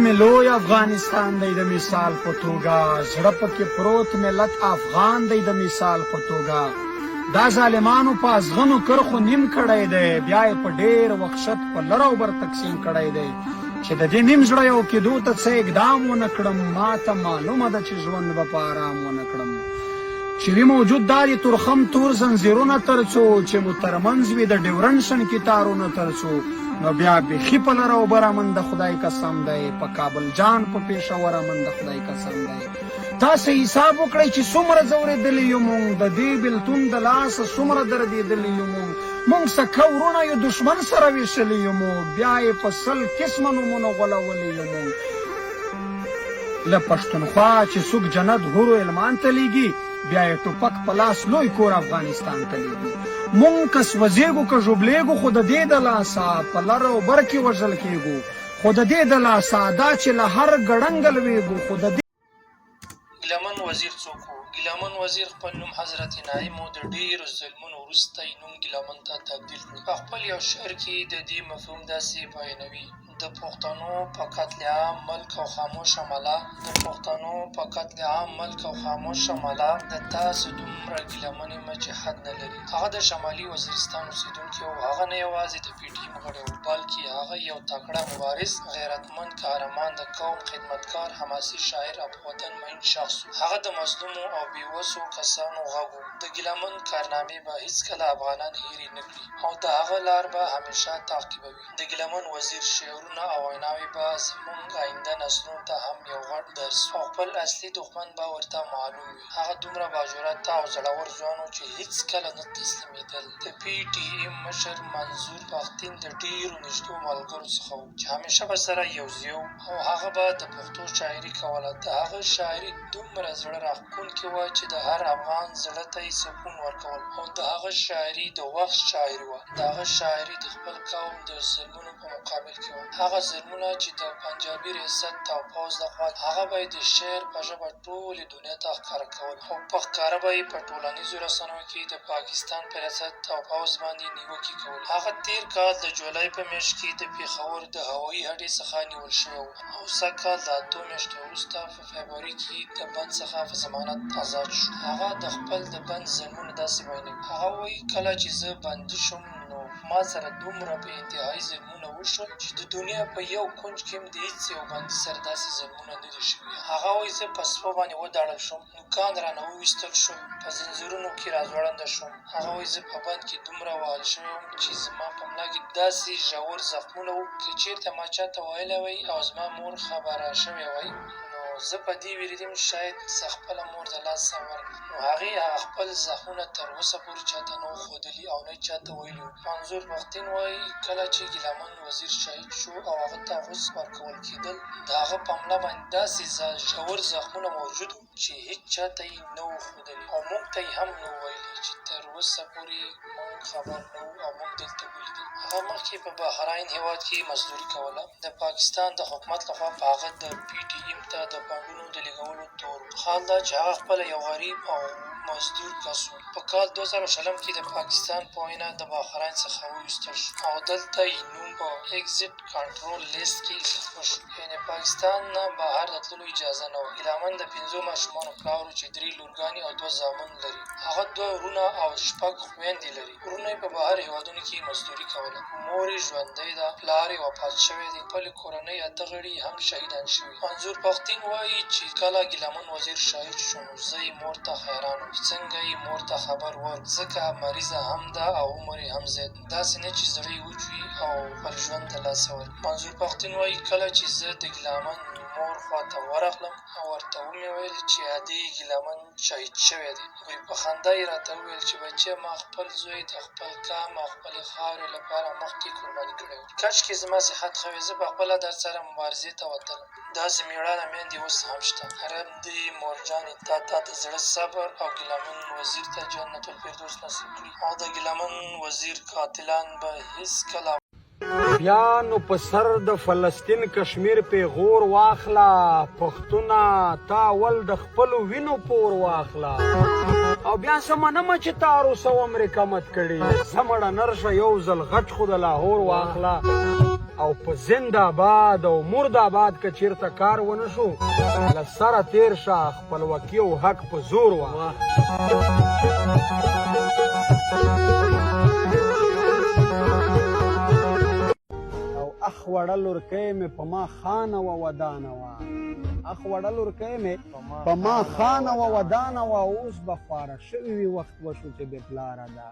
مې لوی افغانستان دی د مثال په توګه، زړه پکې پروت ملت افغان دی د مثال په توګه. دا ظالمانو په ازغنو کرخو نیم کړی دی، بیا یې په ډېر وخشت په لر او بر تقسیم کړی دی. چې د دې نیم زړه یو کېدو ته څه اقدام ونه کړم، ما ته معلومه ده چې ژوند به په ارام ونه کړم. چې وي موجود دا د تورخم تور زنځیرونه تر څو چې مو ترمنځ وي د ډیورنشن کې تارونه تر څو، نو بیا بیخي په لر او بر امن د خدای قسم دی، په کابل جان په پېښور امن د خدای قسم دی. تاسې حساب وکړئ چې څومره ځورېدلي یو مونږ، د دې بېلتون د لاسه څومره دردېدلي یو مونږ سکه ورونه یو دښمن سره ویشلي یو مونږ، بیا یې په 100 قسمه نومونه غولولي یو مونږ. له پښتونخوا چې څوک جنت هورو علمان ته لیږي، بیا یې ټوپک په لاس لوی کور افغانستان ته لیږي. مونږ که سوځېږو که ژوبلېږو، خو د دې د لاسه په لر او بر کې وژل کېږو، خو د دې د لاسه دا چې له هر ګړنګ لوېږو، خو د دې ګیلمن وزیر څوک و؟ ګیلمن وزیر خپل نوم حضرت نعیم و د ډېرو ظلمونو وروسته یې نوم ګیلمن ته تبدیل کړ. په خپل یو شعر کې د دې مفهوم داسې بیانوي: د پښتنو په قتل عام ملک او خاموشه ملا، د پښتنو په قتل عام ملک او خاموشه ملا، د تاسو دومره ګیلمن یم چې حد نه لري. هغه د شمالي وزیرستان اوسېدونکی و. هغه نه یوازې د پي ټي ایم غړی و، بلکې هغه یو تکړه مبارز، غیرتمند قهرمان، د قوم خدمتګار، حماسي شاعر او وطن مین شخص و. هغه د مظلومو او بېوسو کسانو غږ و. د ګیلمن کارنامې به هېڅکله افغانان هېرې نه کړي او د هغه لار به همیشه تعقیبوي. د ګیلمن وزیر شعرونه او ویناوې به زموږ آینده نسلونو ته هم یو غټ درس او خپل اصلي دښمن به ورته معلوم وي. هغه دومره باجرأته او زړور ځوان و چې هېڅکله نه تسلیمېدل. د پي ټي ایم مشر منظور پښتین د ډېرو نږدې ملګرو څخه و چې همیشه به سره یوځای وو او هغه به د پښتو شاعري کوله. د هغه شاعري دومره زړه راښکونکې وه چې د هر افغان زړه ته یې سکون ورکول او د هغه شاعري د وخت شاعري وه. د هغه شاعري د خپل قوم د ظلمونو په مقابل کې وه. هغه ظلمونه چې د پنجابي ریاست او پوځ لخوا، هغه به یې د شعر په ژبه ټولې دنیا ته ښکاره کول او په ښکاره به یې په ټولنیزو رسنیو کې د پاکستان په ریاست او پوځ باندې نیوکې کول. هغه تېر کال د جولای په میاشت کې د پېښور د هوایي اډې څخه نیول شوی و او سږ کال د 8 میاشتو وروسته په فبروري کې د بند څخه په ضمانت آزاد شو. هغه د خپل د بند ظلمونه داسې بیانوي. هغه وایي: کله چې زه بندي شوم نو ما سره دومره بې انتهایي ظلمونه وشول چې د دنیا په یو کونج کې هم د هېڅ یو بندي سره داسې ظلمونه نه دي شوي. هغه وایي: زه په سپه باندې وداړل شوم، نوکان رانه وویستل شول، په زنځیرونو کې راځوړنده شوم. هغه وایي: زه په بند کې دومره وهل شوی وم چې زما په ملا کې داسې ژور زخمونه وو، که چېرته ما چاته ویلی وی او زما مور خبره شوې وی، نو زه په دې وېرېدم شاید زه خپله مور د لاسه ورکړم. نو هغې هغه خپل زخمونه تر اوسه پورې چاته نه وو ښودلي او نه یې چاته ویلي وو. منظور پښتین وایي: کله چې ګیلمن وزیر شهید شو او هغه ته غوث ورکول کېدل، د هغه په ملا باندې داسې ژور زخمونه موجود وو چې هېڅ چاته یې نه وو ښودلي او موږ ته یې هم نه وو ویلي چې تر اوسه پورې موږ خبر نه وو او موږ دلته ولیدل. هغه مخکې په بحرین هېواد کې مزدوري کوله. د پاکستان د حکومت لخوا په هغه د پي ټي ایم ته د فنډونو د لېږلو تور و. حال دا چې هغه خپله یو غریب او مزدور کس و. په کال 2020 کې د پاکستان په وینا د بحرین څخه وویستل شو او دلته یې نوم په ایګزټ کنټرول لیست کې اضافه شو، یعنې پاکستان نه بهر د تللو اجازه نه وه. ګیلمن د 5 ماشومانو پلار و چې 3 لورګانې او 2 زامن لري. هغه 2 ورونه او 6 خویندې لري. ورونه یې په بهر هېوادونو کې مزدوري کوله. مور یې ژوندی ده، پلار یې وفات شوی دی، خپلې کورنۍ 8 غړي هم شهیدان شوي. منظور پښتین وایي چې کله ګیلمن وزیر شهید شو نو زه یې مور ته حیران وم چې څنګه یې مور ته خبر ورکړ، ځکه مریضه هم ده او عمر یې هم زیات، داسې نه چې زړه یې وچ وي او خپل ژوند د لاسه ورکړي. منظور پښتین وایي: کله چې زه د ګیلمن مور خواته ورغلم او ورته ومې ویل چې ادې ګیلمن شهید شوی دی، په خندا یې راته وویل چې بچیه، ما خپل زوی د خپل قام او خپلې خاورې لپاره مخکې قرباني کړی و. کاشکې زما صحت ښه وی، زه پخپله درسره مبارزې ته وتلم. داسې مېړانه میندې اوس هم شته. رب دې مورجانې تا د زړه صبر او ګیلمن وزیر ته جنت الفردوس نصیب کړي او د ګیلمن وزیر قاتلان به هېڅکله بیا نو په سر د فلسطین کشمیر پیغور واخله، پښتونه تا اول د خپلو وینو پور واخله او بیا څه منمه چې تا روسه و امریکا مت کړي، څه مړه نرشه یو ځل غټ خو د لاهور واخله. او په زنده‌باد او مرده‌باد که چېرته کار ونه شو له سره تېر شه خپلواکي او حق په زور وه او اخ وړه لورکۍ مې په ما خانه وه ودانه وه اخ وړه لورکۍ مې په ما خانه وه ودانه وه اوس به خواره شوي وي وخت وشو چې بې پلاره ده